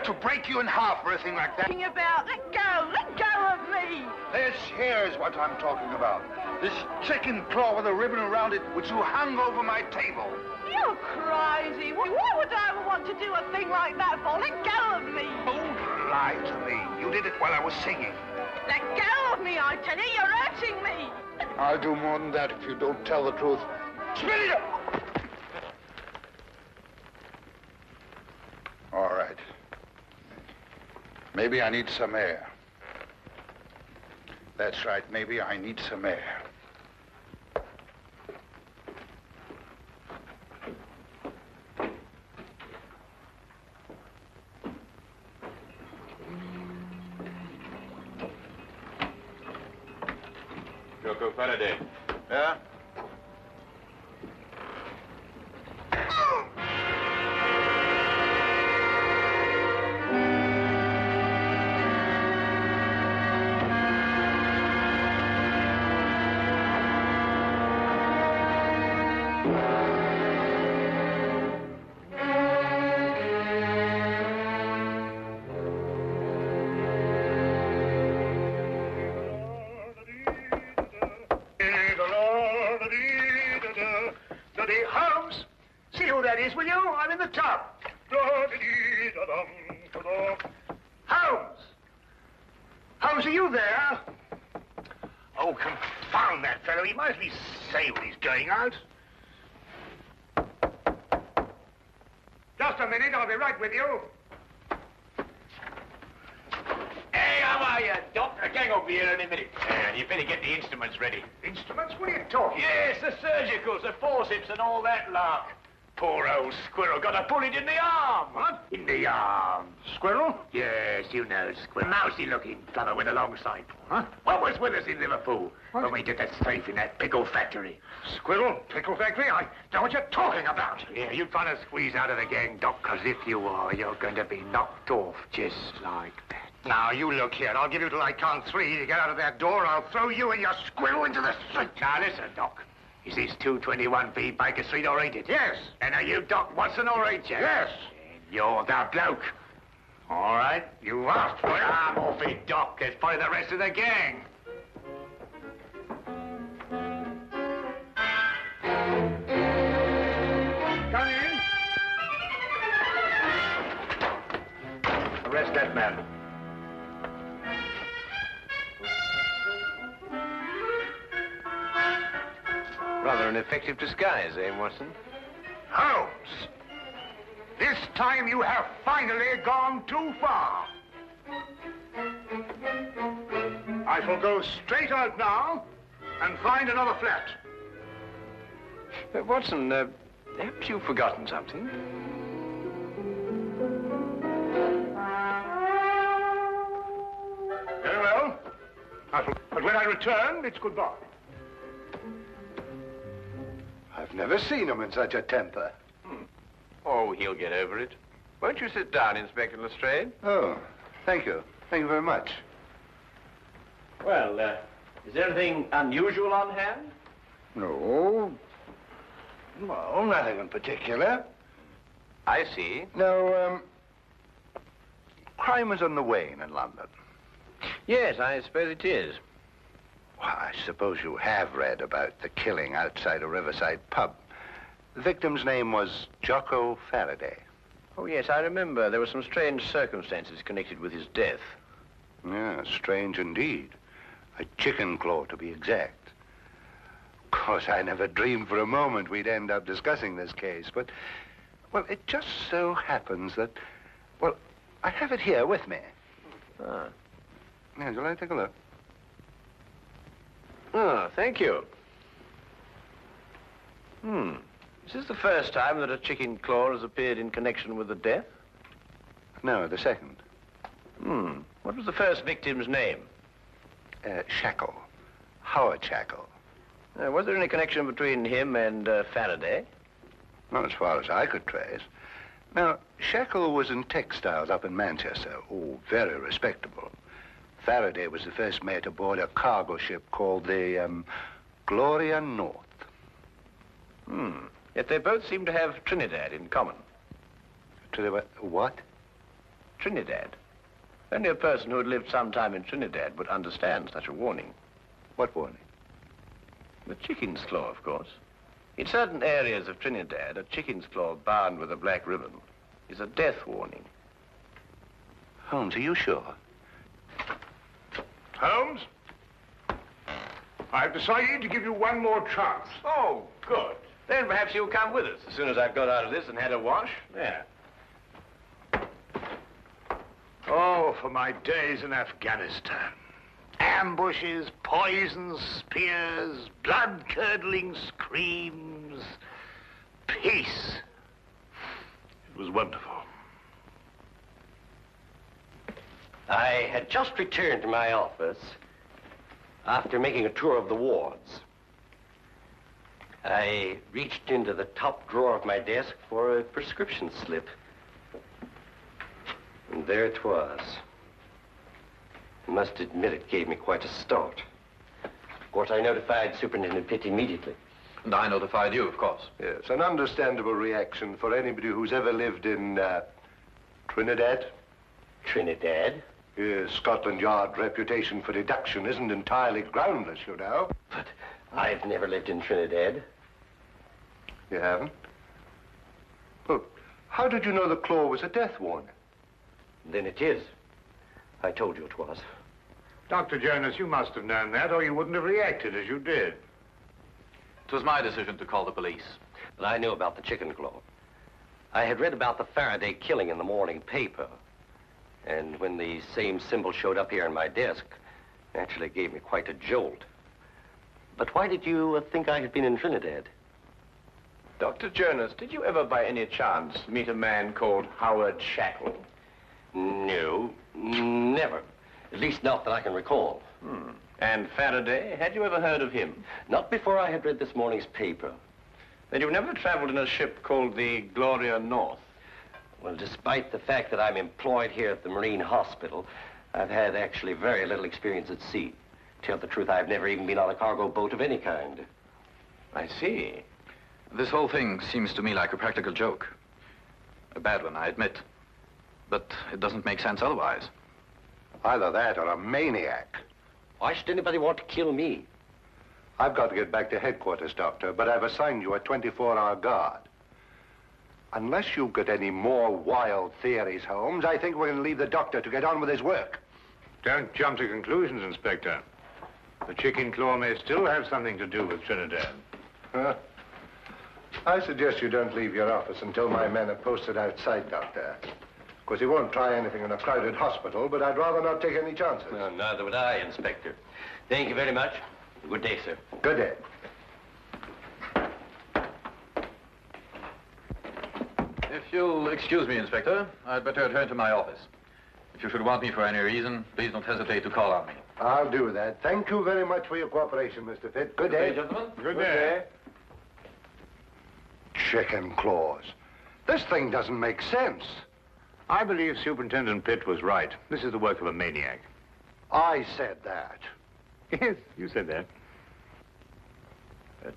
to break you in half or anything like that. About, let go of me. This here is what I'm talking about. This chicken claw with a ribbon around it, which you hung over my table. You're crazy. Why would I ever want to do a thing like that for? Let go of me. Don't lie to me. You did it while I was singing. Let go of me, I tell you. You're hurting me. I'll do more than that if you don't tell the truth. Spit it up! All right. Maybe I need some air. That's right, maybe I need some air. Dr. Faraday. Yeah? Holmes, see who that is, will you? I'm in the top. Holmes! Holmes, are you there? Oh, confound that fellow. He might at least say when he's going out. Just a minute, I'll be right with you. Hey, how are you, Doc? A gang over here in a minute. You better get the instruments ready. Instruments? What are you talking? Yes, the surgicals, the forceps and all that lark. Poor old squirrel got a bullet in the arm. What? In the arm. Squirrel? Yes, you know, squirrel. Mousy-looking fellow with a long sight. Huh? What was with us in Liverpool when we did that strafe in that pickle factory? Squirrel? Pickle factory? I know what you're talking about. Yeah, you trying to squeeze out of the gang, Doc, because if you are, you're going to be knocked off just like that. Now, you look here. I'll give you till I count 3 to get out of that door. I'll throw you and your squirrel into the street. Now, listen, Doc. Is this 221B Baker Street or ain't it? Yes. And are you Doc Watson or ain't you? Yes. And you're the bloke. All right, you asked for it. I'm off it, Doc. There's probably the rest of the gang. Come in. Arrest that man. Rather an effective disguise, eh, Watson? Holmes, this time you have finally gone too far. I shall go straight out now and find another flat. Watson, perhaps you've forgotten something. Very well. But when I return, it's goodbye. I've never seen him in such a temper. Oh, he'll get over it. Won't you sit down, Inspector Lestrade? Oh, thank you. Thank you very much. Well, is there anything unusual on hand? No. Well, nothing in particular. I see. No, crime is on the wane in London. Yes, I suppose it is. Well, I suppose you have read about the killing outside a riverside pub. The victim's name was Jocko Faraday. Oh, yes, I remember. There were some strange circumstances connected with his death. Yeah, strange indeed. A chicken claw, to be exact. Of course, I never dreamed for a moment we'd end up discussing this case, but, well, it just so happens that, well, I have it here with me. Ah. Yeah, would you like to take a look? Oh, thank you. Is this the first time that a chicken claw has appeared in connection with the death? No, the second. What was the first victim's name? Shackle. Howard Shackle. Was there any connection between him and Faraday? Not as far as I could trace. Now, Shackle was in textiles up in Manchester. Oh, very respectable. Faraday was the first mate aboard a cargo ship called the, Gloria North. Yet they both seem to have Trinidad in common. What? Trinidad. Only a person who had lived some time in Trinidad would understand such a warning. What warning? The chicken's claw, of course. In certain areas of Trinidad, a chicken's claw bound with a black ribbon is a death warning. Holmes, are you sure? Holmes? I've decided to give you one more chance. Oh, good. Then perhaps you'll come with us as soon as I've got out of this and had a wash. There. Oh, for my days in Afghanistan. Ambushes, poisons, spears, blood-curdling screams. Peace. It was wonderful. I had just returned to my office after making a tour of the wards. I reached into the top drawer of my desk for a prescription slip. And there it was. I must admit it gave me quite a start. Of course, I notified Superintendent Pitt immediately. And I notified you, of course. Yes, an understandable reaction for anybody who's ever lived in Trinidad. Trinidad? Yes, Scotland Yard's reputation for deduction isn't entirely groundless, you know. But I've never lived in Trinidad. You haven't? Well, how did you know the claw was a death warning? Then it is. I told you it was. Dr. Jonas, you must have known that, or you wouldn't have reacted as you did. It was my decision to call the police. But I knew about the chicken claw. I had read about the Faraday killing in the morning paper. And when the same symbol showed up here on my desk, it actually gave me quite a jolt. But why did you think I had been in Trinidad? Dr. Jonas, did you ever by any chance meet a man called Howard Shackle? No, never. At least not that I can recall. And Faraday, had you ever heard of him? Not before I had read this morning's paper. Then you've never traveled in a ship called the Gloria North? Well, despite the fact that I'm employed here at the Marine Hospital, I've had actually very little experience at sea. To tell the truth, I've never even been on a cargo boat of any kind. I see. This whole thing seems to me like a practical joke. A bad one, I admit. But it doesn't make sense otherwise. Either that or a maniac. Why should anybody want to kill me? I've got to get back to headquarters, Doctor, but I've assigned you a 24-hour guard. Unless you've got any more wild theories, Holmes, I think we're going to leave the doctor to get on with his work. Don't jump to conclusions, Inspector. The chicken claw may still have something to do with Trinidad. Huh? I suggest you don't leave your office until my men are posted outside, Doctor. Of course, he won't try anything in a crowded hospital, but I'd rather not take any chances. Well, neither would I, Inspector. Thank you very much. Good day, sir. Good day. If you'll excuse me, Inspector, I'd better return to my office. If you should want me for any reason, please don't hesitate to call on me. I'll do that. Thank you very much for your cooperation, Mr. Pitt. Good day. gentlemen. Good day. Chicken claws. This thing doesn't make sense. I believe Superintendent Pitt was right. This is the work of a maniac. I said that. Yes, you said that.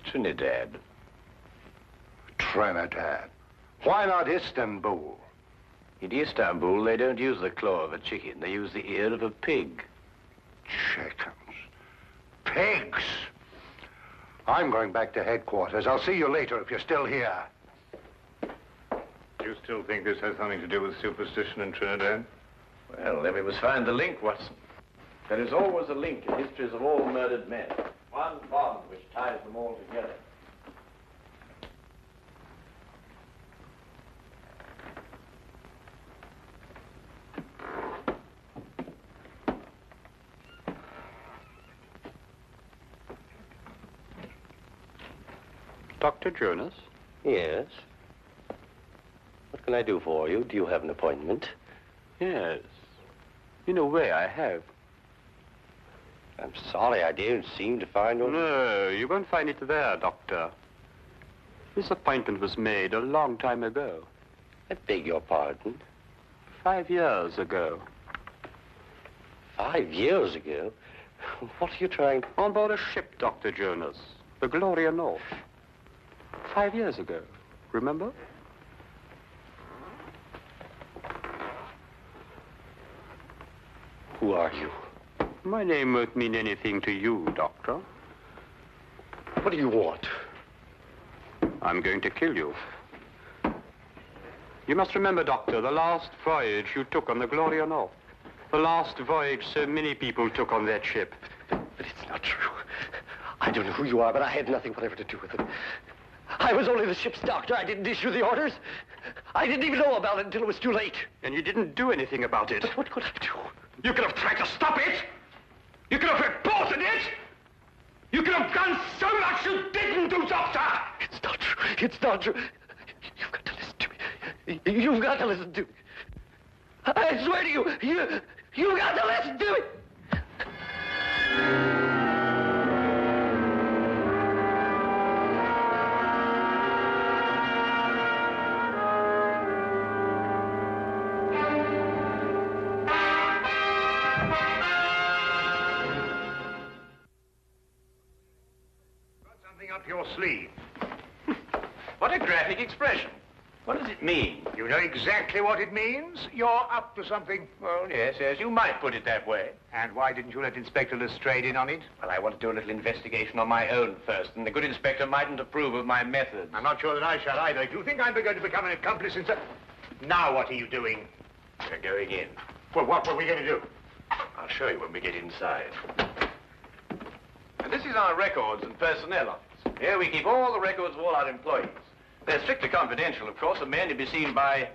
Trinidad. Trinidad. Why not Istanbul? In Istanbul, they don't use the claw of a chicken. They use the ear of a pig. Chickens. Pigs. I'm going back to headquarters. I'll see you later if you're still here. Do you still think this has something to do with superstition in Trinidad? Well, then we must find the link, Watson. There is always a link in histories of all murdered men. One bond which ties them all together. Dr. Jonas? Yes. What can I do for you? Do you have an appointment? Yes. In a way, I have. I'm sorry, I didn't seem to find one. No, you won't find it there, Doctor. This appointment was made a long time ago. I beg your pardon. 5 years ago. 5 years ago? What are you trying... On board a ship, Dr. Jonas. The Gloria North. 5 years ago. Remember? Who are you? My name won't mean anything to you, Doctor. What do you want? I'm going to kill you. You must remember, Doctor, the last voyage you took on the Gloria North. The last voyage so many people took on that ship. But it's not true. I don't know who you are, but I had nothing whatever to do with it. I was only the ship's doctor. I didn't issue the orders. I didn't even know about it until it was too late. And you didn't do anything about it. But what could I do? You could have tried to stop it. You could have reported it. You could have done so much you didn't do, Doctor. It's not true. It's not true. You've got to listen to me. You've got to listen to me. I swear to you, you've got to listen to me. Up your sleeve. What a graphic expression. What does it mean? You know exactly what it means. You're up to something. Well, yes, you might put it that way. And why didn't you let Inspector Lestrade in on it? Well, I want to do a little investigation on my own first, and the good inspector mightn't approve of my methods. I'm not sure that I shall either. Do you think I'm going to become an accomplice in Now what are you doing? We're going in. Well, what were we going to do? I'll show you when we get inside. And this is our records and personnel office. Here we keep all the records of all our employees. They're strictly confidential, of course. A man to be seen by...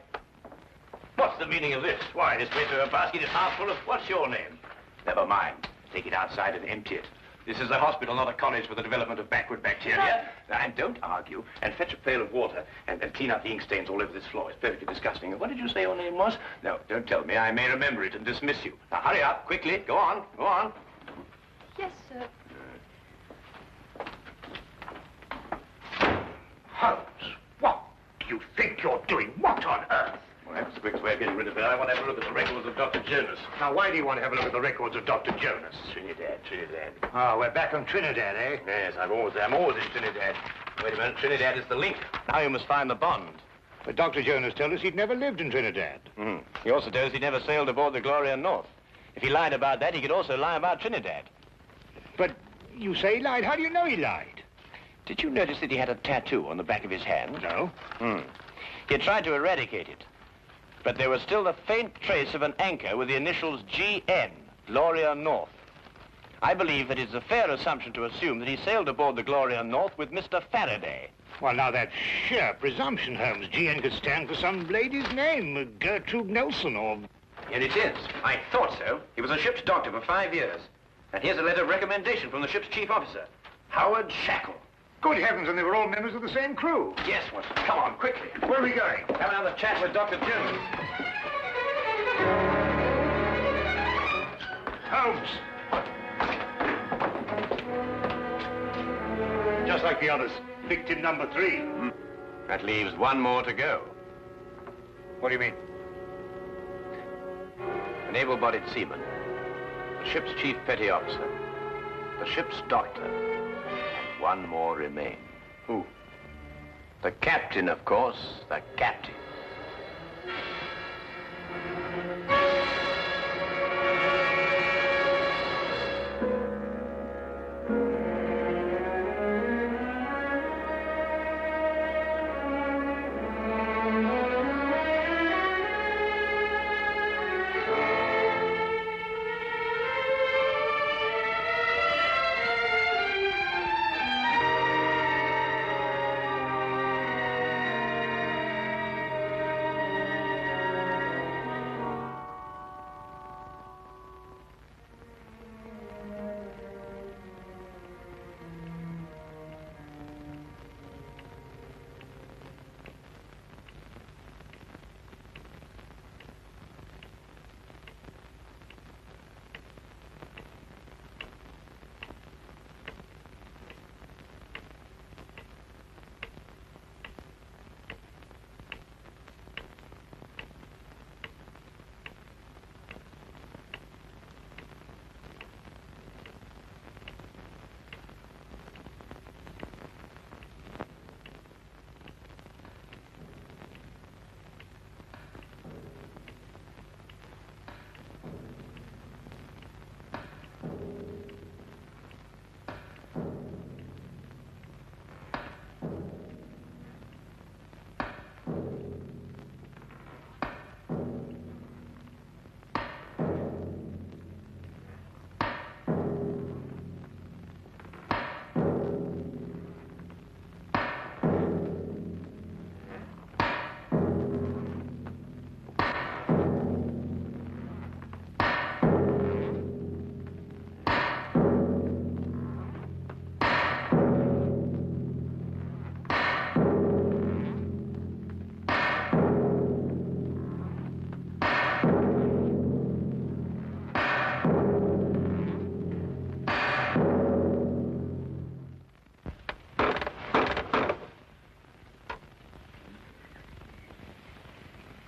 What's the meaning of this? Why, this paper basket is half full of... What's your name? Never mind. Take it outside and empty it. This is a hospital, not a college for the development of backward bacteria. Now, and don't argue, and fetch a pail of water, and clean up the ink stains all over this floor. It's perfectly disgusting. And what did you say your name was? No, don't tell me. I may remember it and dismiss you. Now, hurry up, quickly. Go on, go on. Yes, sir. Holmes, what do you think you're doing? What on earth? Well, that's the quickest way of getting rid of her. I want to have a look at the records of Dr. Jonas. Now, why do you want to have a look at the records of Dr. Jonas? Trinidad. Oh, we're back on Trinidad, eh? Yes, I'm always in Trinidad. Wait a minute, Trinidad is the link. Now you must find the bond. But Dr. Jonas told us he'd never lived in Trinidad. He also told us he never sailed aboard the Gloria North. If he lied about that, he could also lie about Trinidad. But you say he lied. How do you know he lied? Did you notice that he had a tattoo on the back of his hand? No. He had tried to eradicate it. But there was still the faint trace of an anchor with the initials GN, Gloria North. I believe that it's a fair assumption to assume that he sailed aboard the Gloria North with Mr. Faraday. Well, now, that's sheer presumption, Holmes. GN could stand for some lady's name, Gertrude Nelson, or... Here it is. I thought so. He was a ship's doctor for 5 years. And here's a letter of recommendation from the ship's chief officer, Howard Shackle. Good heavens, and they were all members of the same crew. Yes, Watson. Come on, quickly. Where are we going? Have another chat with Dr. Jones. Holmes! Just like the others. Victim number 3. That leaves one more to go. What do you mean? An able-bodied seaman, the ship's chief petty officer, the ship's doctor, and one more remain. Who? The captain, of course, the captain.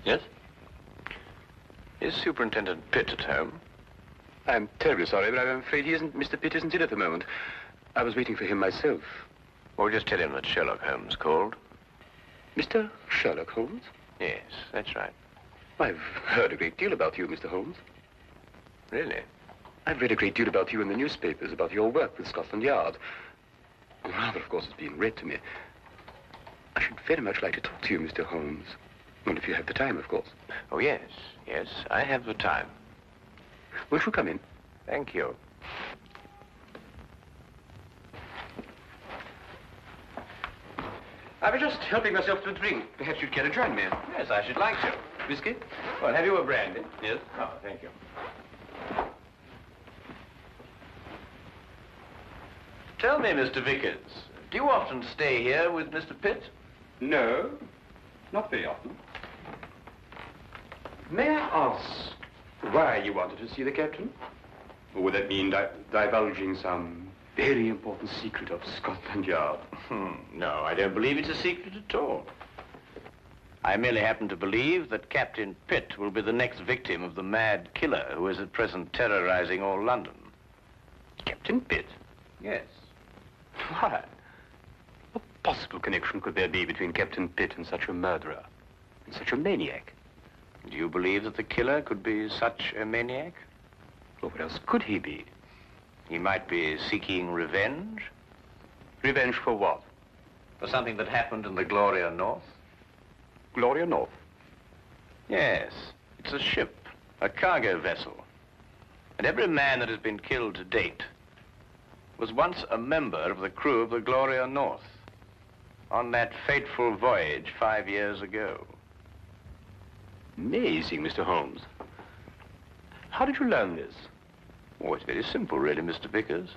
Yes? Is Superintendent Pitt at home? I'm terribly sorry, but I'm afraid Mr. Pitt isn't in at the moment. I was waiting for him myself. Well, just tell him that Sherlock Holmes called. Mr. Sherlock Holmes? Yes, that's right. I've heard a great deal about you, Mr. Holmes. Really? I've read a great deal about you in the newspapers, about your work with Scotland Yard. Rather, of course, it's been read to me. I should very much like to talk to you, Mr. Holmes. Well, if you have the time, of course. Oh, yes. Yes, I have the time. Won't you come in? Thank you. I was just helping myself to a drink. Perhaps you'd care to join me. Yes, I should like to. Whiskey? Well, have you a brandy? Yes. Oh, thank you. Tell me, Mr. Vickers, do you often stay here with Mr. Pitt? No, not very often. May I ask why you wanted to see the captain? Or would that mean divulging some very important secret of Scotland Yard? No, I don't believe it's a secret at all. I merely happen to believe that Captain Pitt will be the next victim of the mad killer who is at present terrorizing all London. Captain Pitt? Yes. Why? What possible connection could there be between Captain Pitt and such a murderer, and such a maniac? Do you believe that the killer could be such a maniac? Well, what else could he be? He might be seeking revenge. Revenge for what? For something that happened in the Gloria North. Gloria North? Yes. It's a ship, a cargo vessel. And every man that has been killed to date was once a member of the crew of the Gloria North on that fateful voyage 5 years ago. Amazing, Mr. Holmes. How did you learn this? Oh, it's very simple, really, Mr. Vickers.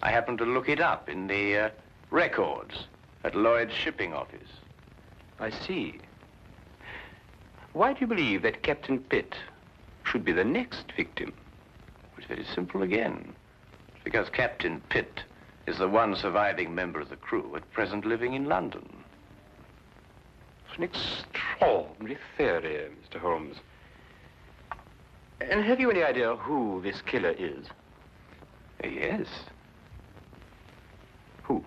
I happened to look it up in the records at Lloyd's shipping office. I see. Why do you believe that Captain Pitt should be the next victim? It's very simple again. Because Captain Pitt is the one surviving member of the crew at present living in London. It's an extraordinary theory, Mr. Holmes. And have you any idea who this killer is? Yes. Who?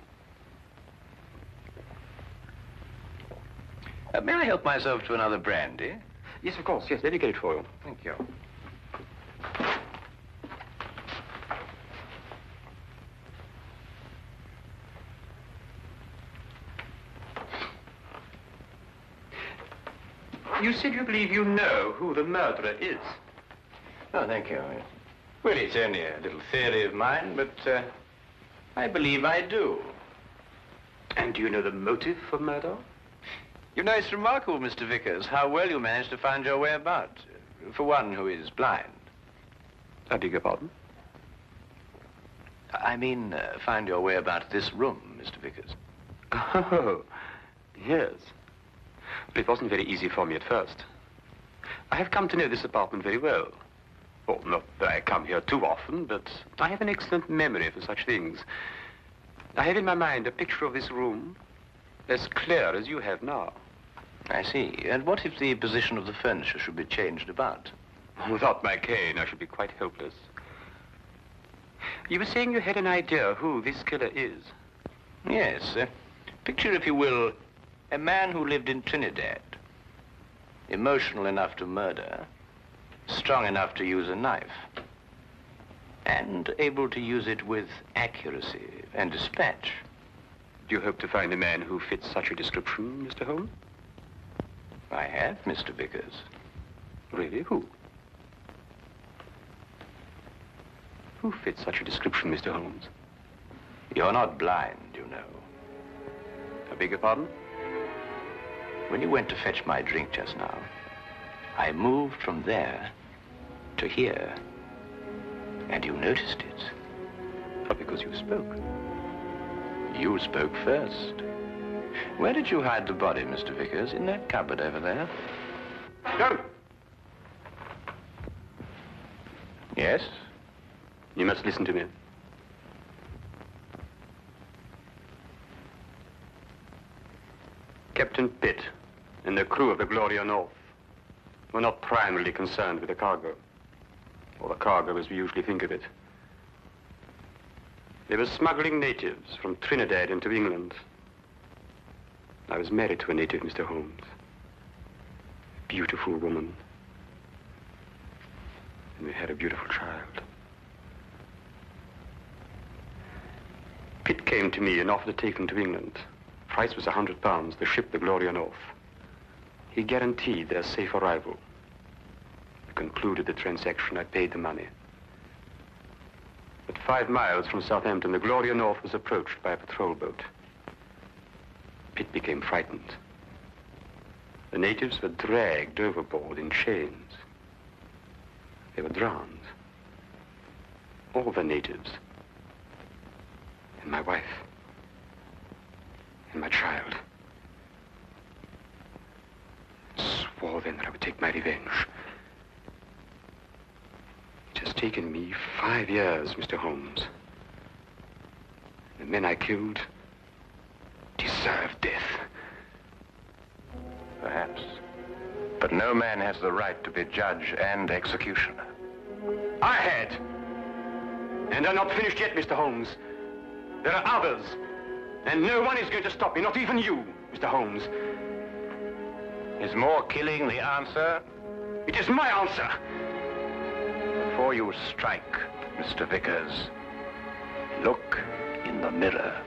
May I help myself to another brandy? Yes, of course. Yes, let me get it for you. Thank you. You said you believe you know who the murderer is. Oh, thank you. Well, it's only a little theory of mine, but I believe I do. And do you know the motive for murder? You know, it's remarkable, Mr. Vickers, how well you managed to find your way about, for one who is blind. I beg your pardon? I mean, find your way about this room, Mr. Vickers. Oh, yes. But it wasn't very easy for me at first. I have come to know this apartment very well. Well, not that I come here too often, but I have an excellent memory for such things. I have in my mind a picture of this room as clear as you have now. I see. And what if the position of the furniture should be changed about? Without my cane, I should be quite helpless. You were saying you had an idea who this killer is. Yes. Picture, if you will, a man who lived in Trinidad. Emotional enough to murder, strong enough to use a knife, and able to use it with accuracy and dispatch. Do you hope to find a man who fits such a description, Mr. Holmes? I have, Mr. Vickers. Really? Who? Who fits such a description, Mr. Holmes? You're not blind, you know. I beg your pardon? When you went to fetch my drink just now, I moved from there to here, and you noticed it. Not because you spoke. You spoke first. Where did you hide the body, Mr. Vickers? In that cupboard over there? No! Yes? You must listen to me. Captain Pitt and the crew of the Gloria North were not primarily concerned with the cargo, or the cargo as we usually think of it. They were smuggling natives from Trinidad into England. I was married to a native, Mr. Holmes. A beautiful woman. And we had a beautiful child. Pitt came to me and offered to take them to England. Price was £100, the ship the Gloria North. He guaranteed their safe arrival. We concluded the transaction. I paid the money. But 5 miles from Southampton, the Gloria North was approached by a patrol boat. Pitt became frightened. The natives were dragged overboard in chains. They were drowned. All the natives. And my wife. And my child. Swore then that I would take my revenge. It has taken me 5 years, Mr. Holmes. The men I killed deserve death. Perhaps. But no man has the right to be judge and executioner. I had. And I'm not finished yet, Mr. Holmes. There are others. And no one is going to stop me, not even you, Mr. Holmes. Is more killing the answer? It is my answer. Before you strike, Mr. Vickers, look in the mirror.